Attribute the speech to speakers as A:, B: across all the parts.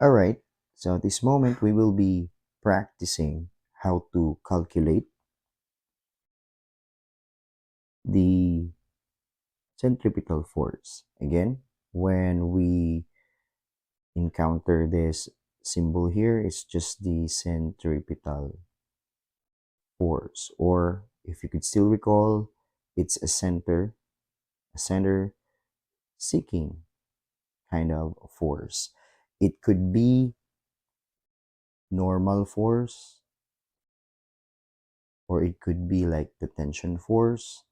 A: All right, so at this moment we will be practicing how to calculate the centripetal force. Again, when we encounter this symbol here, it's just the centripetal force, or if you could still recall, it's a center seeking kind of force. It could be normal force, or it could be like the tension force,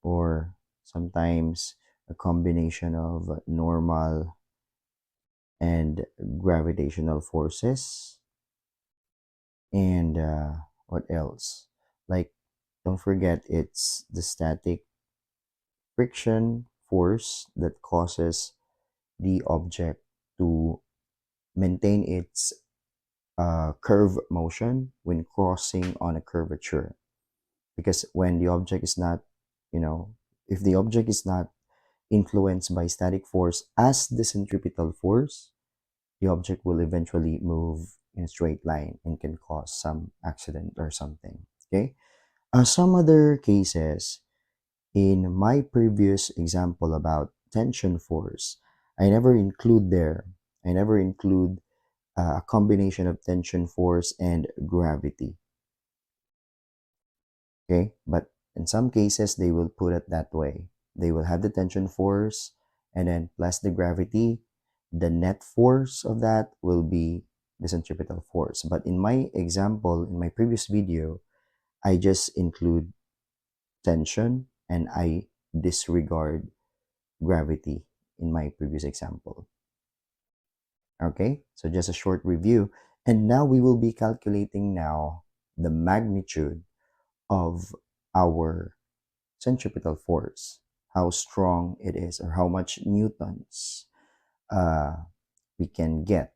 A: or sometimes a combination of normal and gravitational forces. And what else? Like, don't forget, it's the static friction force that causes the object to maintain its curve motion when crossing on a curvature. Because when the object is not, you know, if the object is not influenced by static force as the centripetal force, the object will eventually move in a straight line and can cause some accident or something. Okay. Some other cases, in my previous example about tension force, I never include there, I never include a combination of tension force and gravity. Okay, but in some cases they will put it that way. They will have the tension force and then plus the gravity. The net force of that will be the centripetal force. But in my example, in my previous video, I just include tension and I disregard gravity in my previous example. Okay, so just a short review. And now we will be calculating now the magnitude of our centripetal force, how strong it is, or how much newtons uh, we can get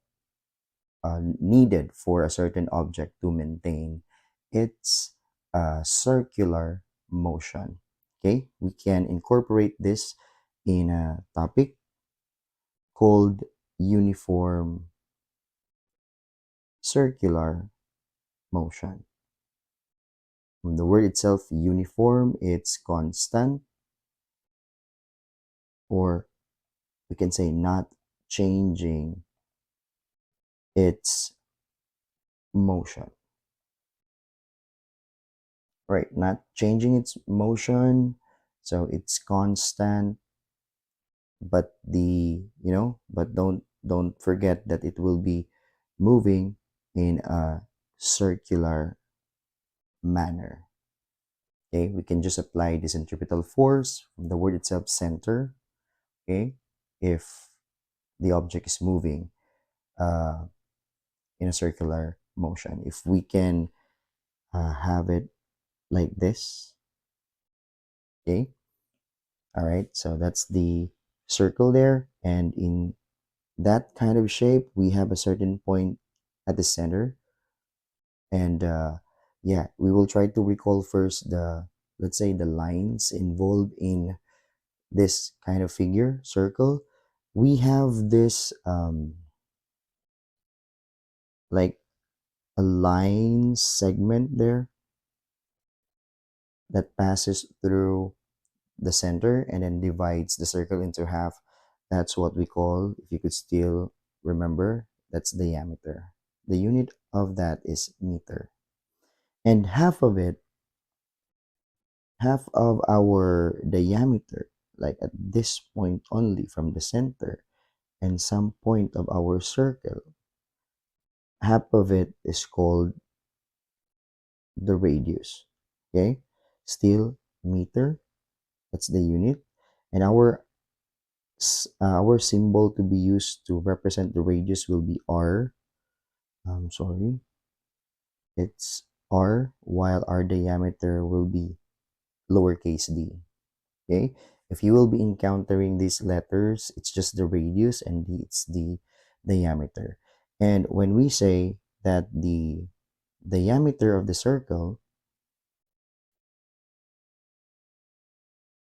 A: needed for a certain object to maintain its circular motion. Okay, we can incorporate this in a topic called uniform circular motion. From the word itself, uniform, it's constant, or we can say not changing its motion. Right, not changing its motion, so it's constant, but but don't forget that it will be moving in a circular manner. Okay, we can just apply the centripetal force from the word itself, center. Okay, if the object is moving uh, in a circular motion, if we can have it like this. Okay, all right, so that's the circle there, and in that kind of shape we have a certain point at the center. And yeah, we will try to recall first the, let's say, the lines involved in this kind of figure circle. We have this like a line segment there that passes through the center and then divides the circle into half. That's what we call, if you could still remember, that's diameter. The unit of that is meter. And half of our diameter, like at this point only from the center and some point of our circle, half of it is called the radius. Okay, still meter, that's the unit. And our symbol to be used to represent the radius will be r. Sorry, it's r, while our diameter will be lowercase d. Okay, if you will be encountering these letters, it's just the radius and it's the diameter. And when we say that the diameter of the circle,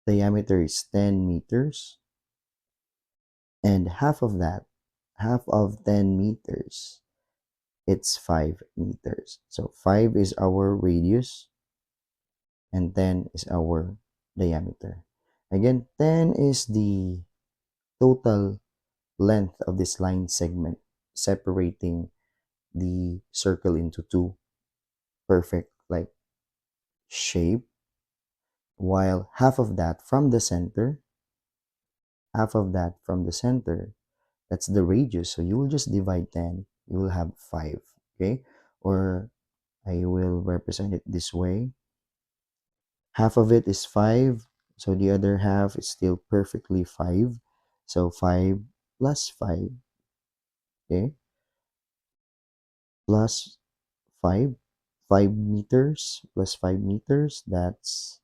A: diameter is 10 meters, and half of 10 meters, it's 5 meters. So 5 is our radius and 10 is our diameter. Again, 10 is the total length of this line segment separating the circle into two perfect like shape, while half of that from the center, that's the radius. So you will just divide 10, you will have 5, okay? Or I will represent it this way. Half of it is 5, so the other half is still perfectly 5. So 5 plus 5, okay? Plus 5, 5 meters plus 5 meters, that's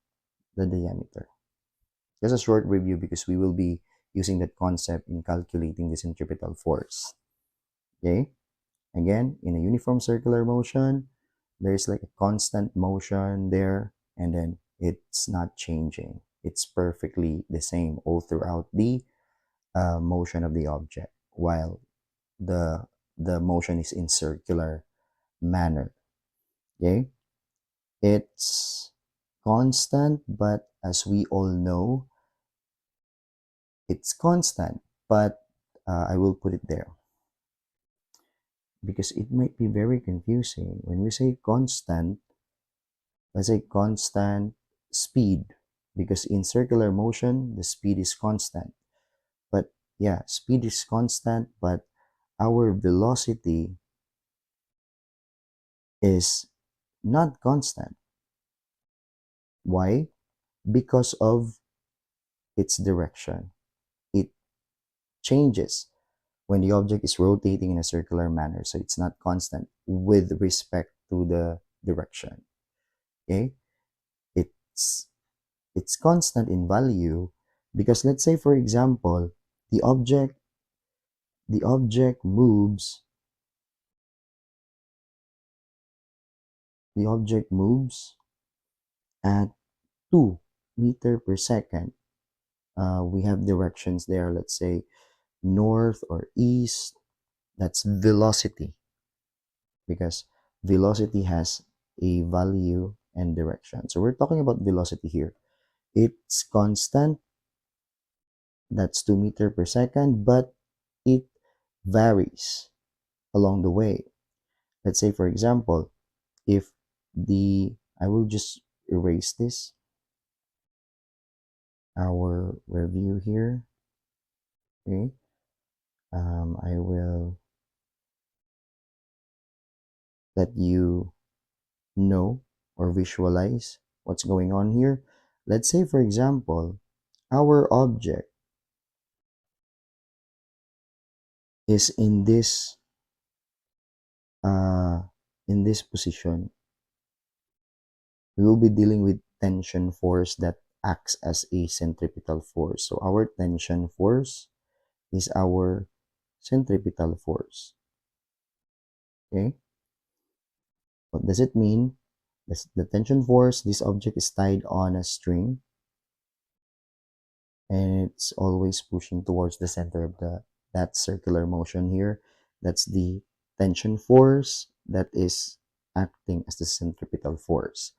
A: the diameter. Just a short review because we will be using that concept in calculating the centripetal force. Okay? Again, in a uniform circular motion, there's like a constant motion there, and then it's not changing. It's perfectly the same all throughout the motion of the object, while the the motion is in circular manner. Okay? It's constant, but as we all know, it's constant, but I will put it there because it might be very confusing. When we say constant, let's say constant speed, because in circular motion, the speed is constant. But yeah, speed is constant, but our velocity is not constant. Why? Because of its direction. It changes when the object is rotating in a circular manner. So it's not constant with respect to the direction. Okay? It's it's constant in value because let's say for example, the object the object moves the object moves at 2 meter per second. We have directions there, let's say north or east. That's velocity because velocity has a value and direction. So we're talking about velocity here. It's constant, that's 2 meter per second, but it varies along the way. Let's say, for example, if I will just erase this, our review here, okay? I will let you know or visualize what's going on here. Let's say, for example, our object is uh, in this position. We will be dealing with tension force that acts as a centripetal force. So our tension force is our centripetal force. Okay? What does it mean? The tension force, this object is tied on a string and it's always pushing towards the center of that circular motion here. That's the tension force that is acting as the centripetal force.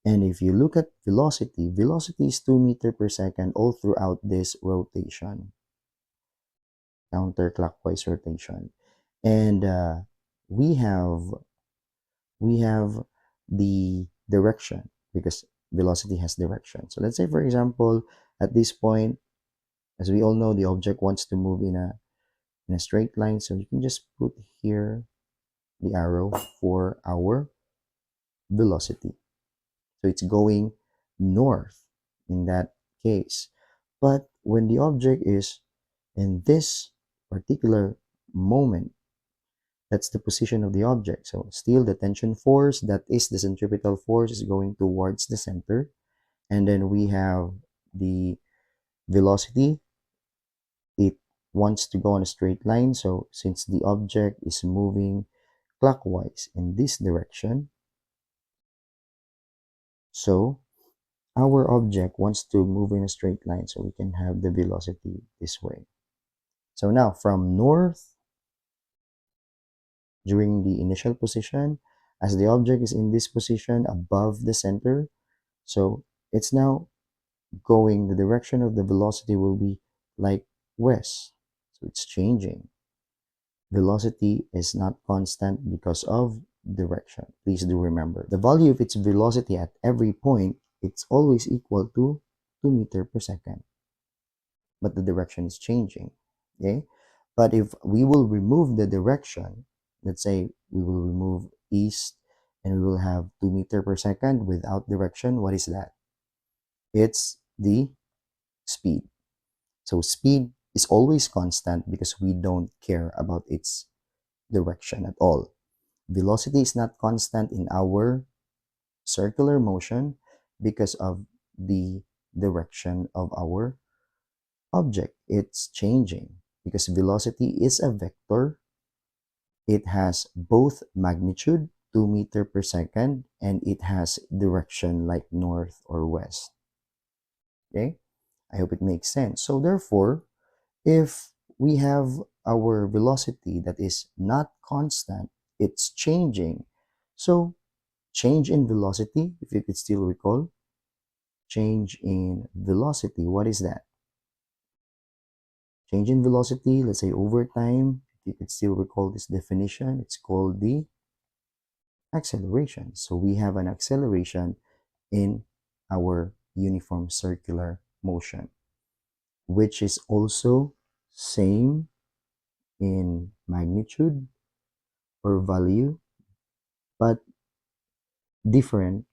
A: And if you look at velocity, velocity is 2 meter per second all throughout this rotation, counterclockwise rotation. And we have we have the direction because velocity has direction. So let's say, for example, at this point, as we all know, the object wants to move in a straight line. So you can just put here the arrow for our velocity. So it's going north in that case. But when the object is in this particular moment, that's the position of the object. So still the tension force, that is the centripetal force, is going towards the center. And then we have the velocity. It wants to go on a straight line. So since the object is moving clockwise in this direction, so our object wants to move in a straight line. So we can have the velocity this way. So now from north during the initial position, as the object is in this position above the center. So it's now going, the direction of the velocity will be like west. So it's changing. Velocity is not constant because of direction. Please do remember. The value of its velocity at every point, it's always equal to 2 meter per second. But the direction is changing. Okay? But if we will remove the direction, let's say we will remove east and we will have 2 meter per second without direction, what is that? It's the speed. So speed is always constant because we don't care about its direction at all. Velocity is not constant in our circular motion because of the direction of our object. It's changing because velocity is a vector. It has both magnitude, 2 meter per second, and it has direction like north or west. Okay? I hope it makes sense. So therefore, if we have our velocity that is not constant, it's changing. So change in velocity, if you could still recall, change in velocity, what is that? Change in velocity, let's say over time, if you could still recall this definition, it's called the acceleration. So we have an acceleration in our uniform circular motion, which is also same in magnitude or value, but different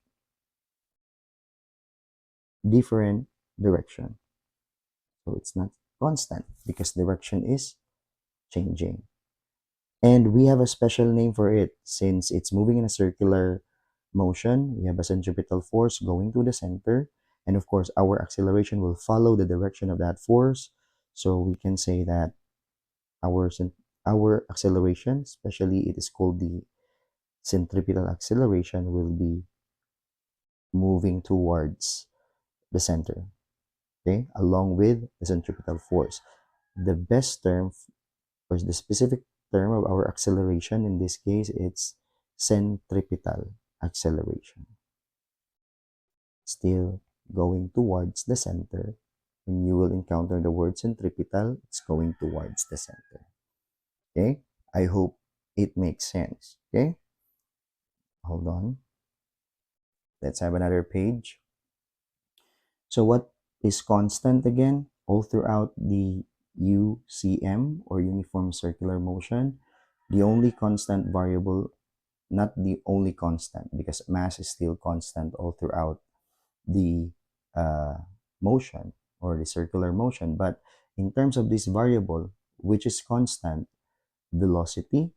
A: different direction. So it's not constant because direction is changing. And we have a special name for it since it's moving in a circular motion. We have a centripetal force going to the center. And of course, our acceleration will follow the direction of that force. So we can say that our, our acceleration, especially it is called the centripetal acceleration, will be moving towards the center, okay, along with the centripetal force. The best term, or the specific term of our acceleration in this case, it's centripetal acceleration. Still going towards the center. When you will encounter the word centripetal, it's going towards the center. Okay? I hope it makes sense. Okay? Hold on. Let's have another page. So what is constant again? All throughout the UCM or uniform circular motion, the only constant variable, not the only constant because mass is still constant all throughout the motion or the circular motion. But in terms of this variable, which is constant, velocity,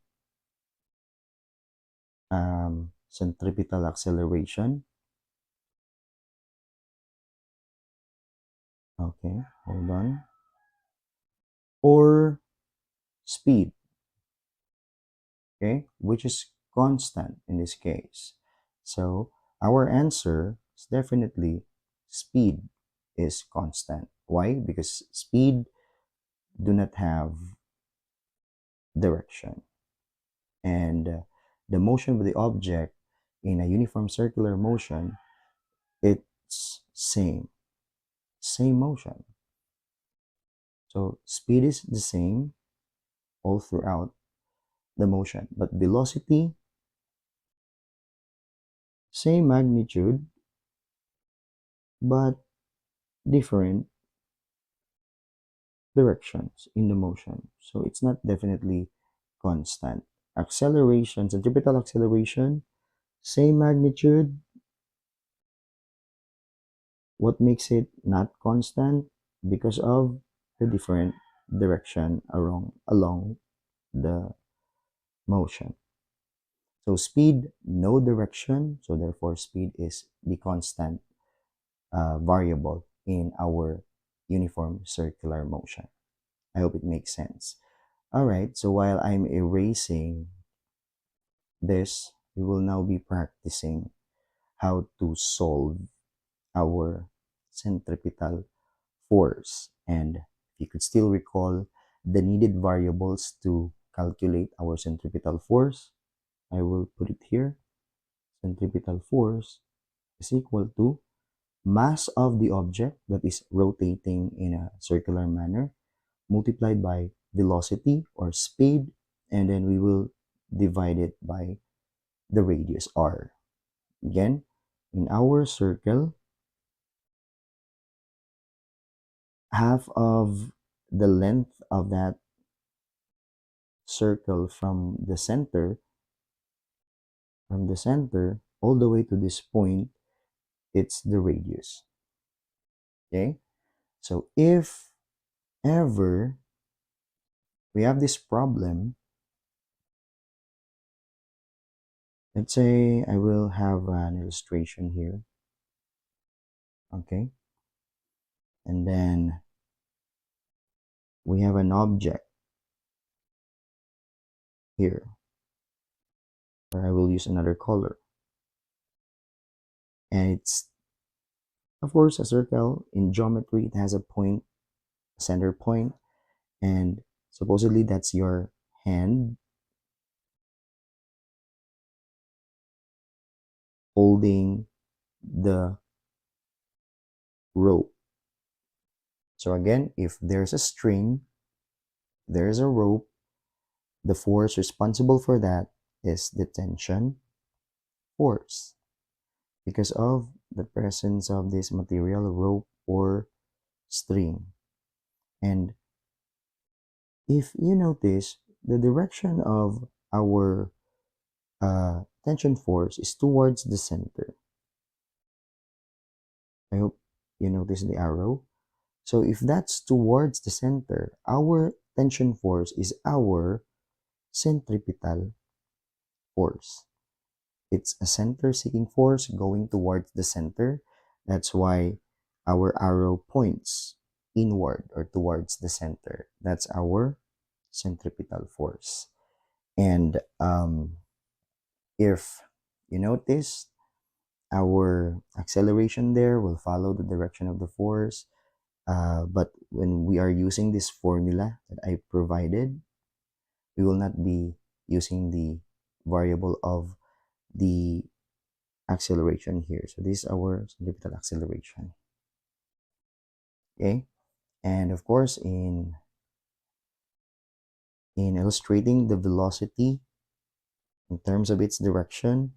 A: centripetal acceleration. Okay, hold on. Or speed, okay, which is constant in this case. So our answer is definitely speed is constant. Why? Because speed do not have direction, and the motion of the object in a uniform circular motion, it's same motion. So speed is the same all throughout the motion, but velocity, same magnitude, but different directions in the motion. So it's not definitely constant. Acceleration, centripetal acceleration, same magnitude. What makes it not constant? Because of the different direction along the motion. So speed, no direction. So therefore, speed is the constant variable in our uniform circular motion. I hope it makes sense. All right, so while I'm erasing this, we will now be practicing how to solve our centripetal force. And if you could still recall the needed variables to calculate our centripetal force, I will put it here. Centripetal force is equal to mass of the object that is rotating in a circular manner multiplied by velocity or speed, and then we will divide it by the radius r. Again, in our circle, half of the length of that circle from the center all the way to this point, it's the radius. Okay, so if ever we have this problem, let's say I will have an illustration here. Okay, and then we have an object here, or I will use another color, and it's of course a circle. In geometry, it has a point, a center point, and supposedly that's your hand holding the rope. So again, if there's a string, there's a rope, the force responsible for that is the tension force because of the presence of this material, rope or string. And if you notice, the direction of our tension force is towards the center. I hope you notice the arrow. So if that's towards the center, our tension force is our centripetal force. It's a center-seeking force going towards the center. That's why our arrow points inward or towards the center. That's our centripetal force. And if you notice, our acceleration there will follow the direction of the force. But when we are using this formula that I provided, we will not be using the variable of the acceleration here. So this is our centripetal acceleration. Okay, and of course in illustrating the velocity in terms of its direction,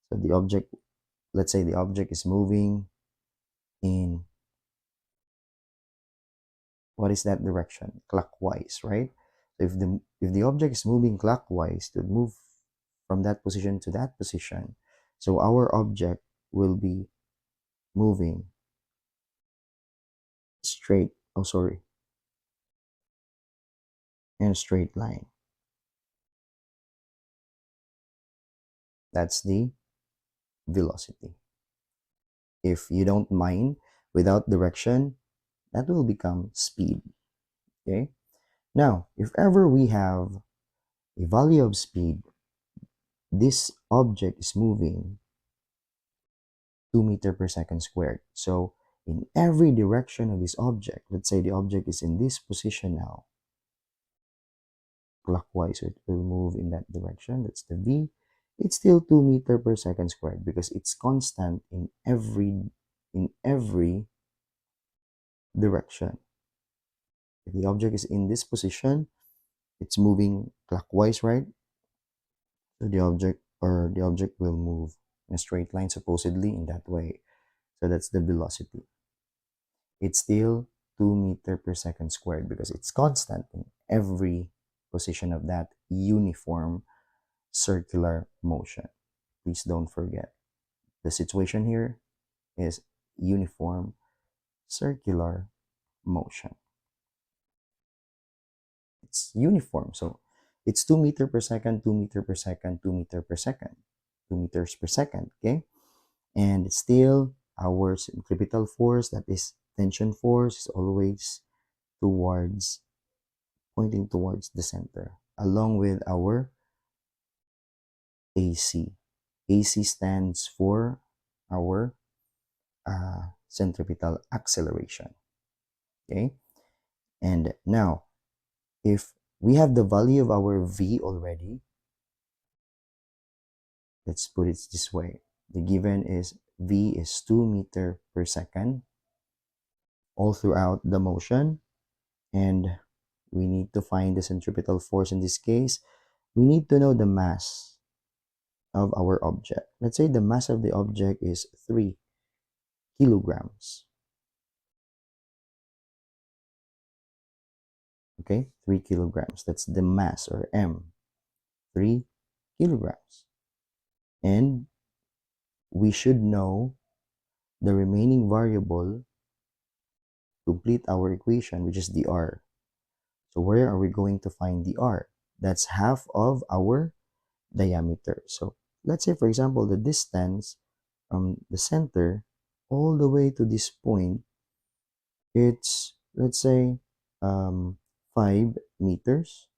A: so the object, let's say the object is moving in, what is that direction? Clockwise, right? So if the object is moving clockwise, to move from that position to that position, so our object will be moving straight, oh sorry, in a straight line. That's the velocity. If you don't mind, without direction, that will become speed. Okay, now if ever we have a value of speed, this object is moving 2 meter per second squared. So in every direction of this object, let's say the object is in this position now, clockwise, so it will move in that direction. That's the v. It's still 2 meter per second squared because it's constant in every direction. If the object is in this position, it's moving clockwise, right? So the object will move in a straight line, supposedly in that way. So that's the velocity. It's still 2 meter per second squared because it's constant in every position of that uniform circular motion. Please don't forget, the situation here is uniform circular motion. It's uniform, so it's 2 meter per second, 2 meter per second, 2 meter per second, 2 meters per second. Okay, and still our centripetal force, that is tension force, is always towards, pointing towards the center, along with our AC. AC stands for our centripetal acceleration. Okay, and now if We have the value of our v already. Let's put it this way. The given is v is 2 meter per second all throughout the motion. And we need to find the centripetal force in this case. We need to know the mass of our object. Let's say the mass of the object is 3 kilograms. Okay, 3 kilograms. That's the mass, or M, 3 kilograms. And we should know the remaining variable to complete our equation, which is the R. So where are we going to find the R? That's half of our diameter. So let's say, for example, the distance from the center all the way to this point, it's, let's say, 5 meters.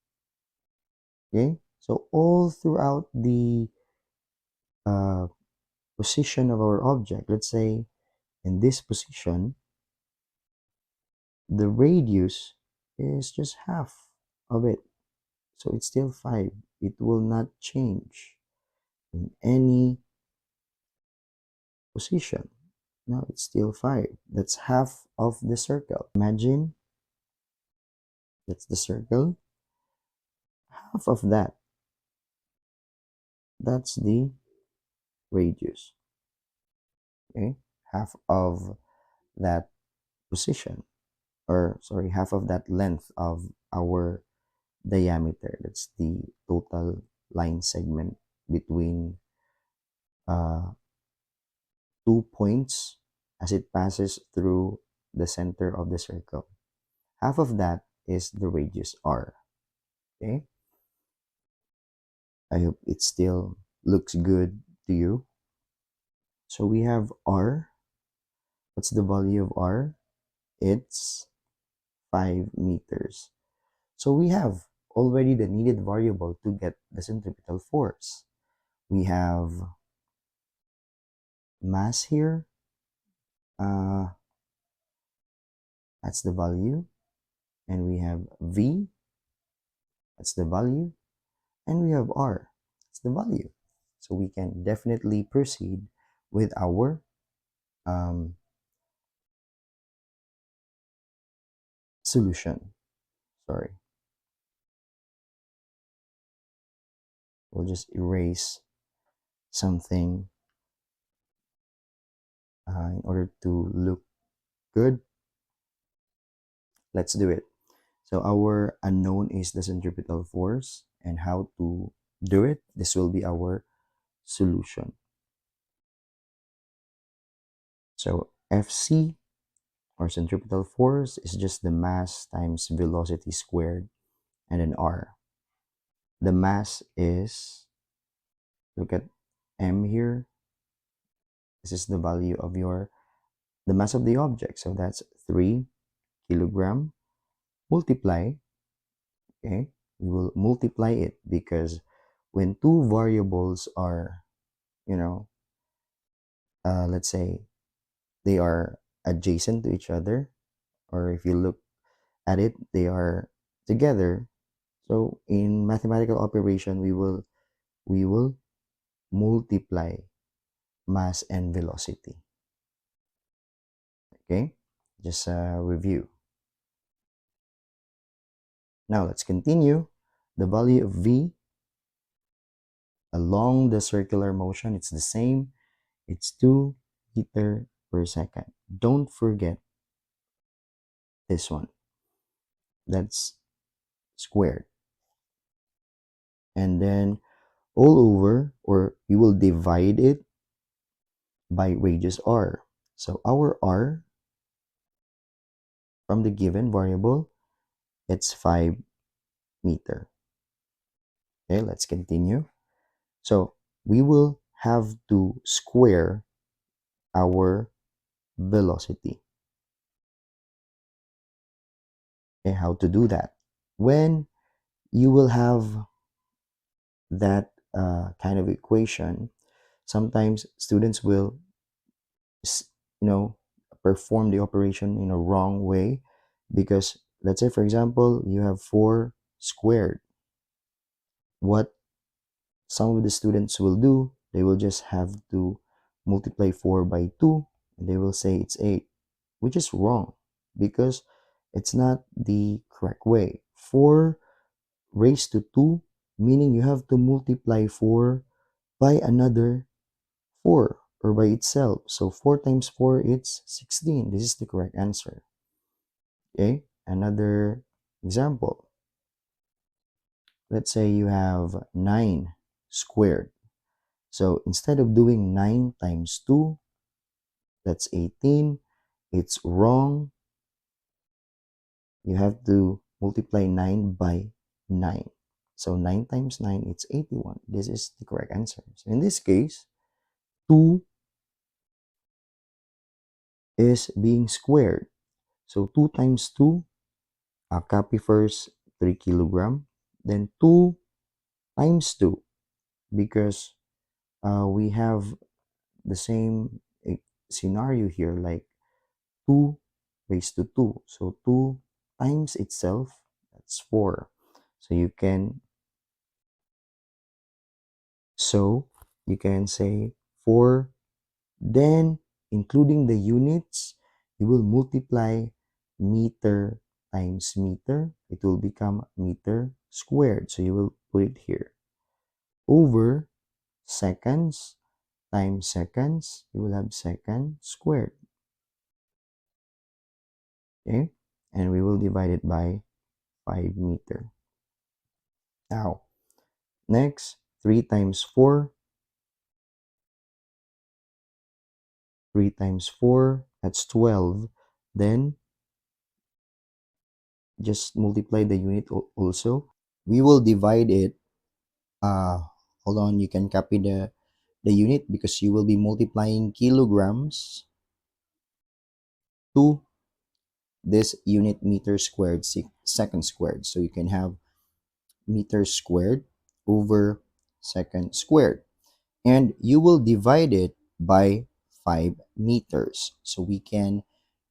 A: Okay, so all throughout the uh, position of our object, let's say in this position, the radius is just half of it. So it's still 5. It will not change in any position. Now it's still 5. That's half of the circle. Imagine that's the circle. Half of that, that's the radius. Okay? Half of that position, or sorry, half of that length of our diameter. That's the total line segment between uh, 2 points as it passes through the center of the circle. Half of that is the radius r. Okay, I hope it still looks good to you. So we have r. What's the value of r? It's 5 meters. So we have already the needed variable to get the centripetal force. We have mass here. That's the value. And we have v. That's the value. And we have r. That's the value. So we can definitely proceed with our solution. Sorry. We'll just erase something in order to look good. Let's do it. So our unknown is the centripetal force, and how to do it. This will be our solution. So Fc, or centripetal force, is just the mass times velocity squared, and then R. The mass is, look at M here. This is the value of the mass of the object. So that's 3 kilogram. Multiply, okay? We will multiply it because when two variables are, you know, let's say they are adjacent to each other, or if you look at it, they are together. So in mathematical operation, we will multiply mass and velocity. Okay, just a review. Now let's continue. The value of v along the circular motion, it's the same. It's 2 meter per second. Don't forget this one. That's squared. And then all over, or we will divide it by radius r. So our r from the given variable, it's 5 meter. Okay, let's continue. So we will have to square our velocity. Okay, how to do that? When you will have that kind of equation, sometimes students will, you know, perform the operation in a wrong way, because let's say, for example, you have 4 squared. What some of the students will do, they will just have to multiply 4 by 2 and they will say it's 8, which is wrong because it's not the correct way. 4 raised to 2, meaning you have to multiply 4 by another 4 or by itself. So 4 times 4, it's 16. This is the correct answer. Okay, another example. Let's say you have 9 squared. So instead of doing 9 times 2, that's 18. It's wrong. You have to multiply 9 by 9. So 9 times 9, it's 81. This is the correct answer. So in this case, 2 is being squared. So 2 times 2, copy first 3 kilogram. Then 2 times 2, because we have the same scenario here, like 2 raised to 2. So 2 times itself, that's 4. So so you can say 4. Then, including the units, you will multiply meter times meter. It will become meter squared. So you will put it here. Over seconds times seconds, you will have second squared. Okay? And we will divide it by 5 meter. Now, next, 3 times 4. 3 times 4, that's 12. Then, just multiply the unit also. We will divide it. Hold on, you can copy the unit because you will be multiplying kilograms to this unit meter squared, second squared. So you can have meter squared over second squared. And you will divide it by 5 meters. So we can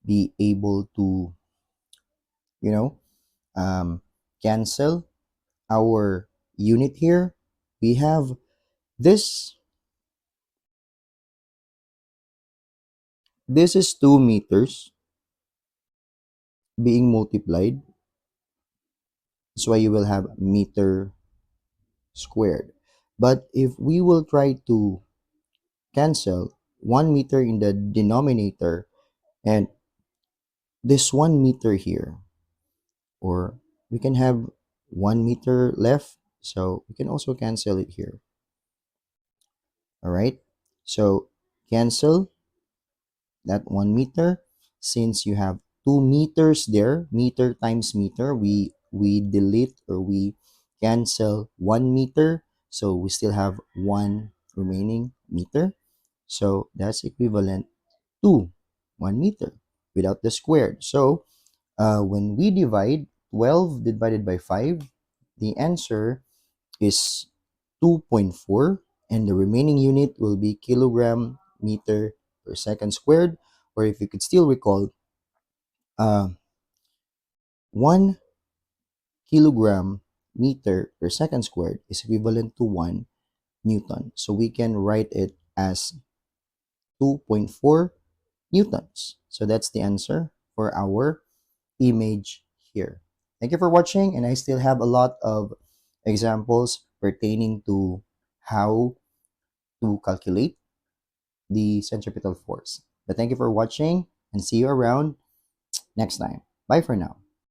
A: be able to, you know, cancel our unit here. We have this. This is 2 meters being multiplied. That's why you will have meter squared. But if we will try to cancel 1 meter in the denominator and this 1 meter here, or we can have 1 meter left, so we can also cancel it here. All right, so cancel that 1 meter. Since you have 2 meters there, meter times meter, we delete or we cancel 1 meter, so we still have 1 remaining meter. So that's equivalent to 1 meter without the squared. So when we divide 12 divided by 5, the answer is 2.4, and the remaining unit will be kilogram meter per second squared, or if you could still recall, 1 kilogram meter per second squared is equivalent to 1 newton. So we can write it as 2.4 newtons. So that's the answer for our image here. Thank you for watching, and I still have a lot of examples pertaining to how to calculate the centripetal force. But thank you for watching and see you around next time. Bye for now.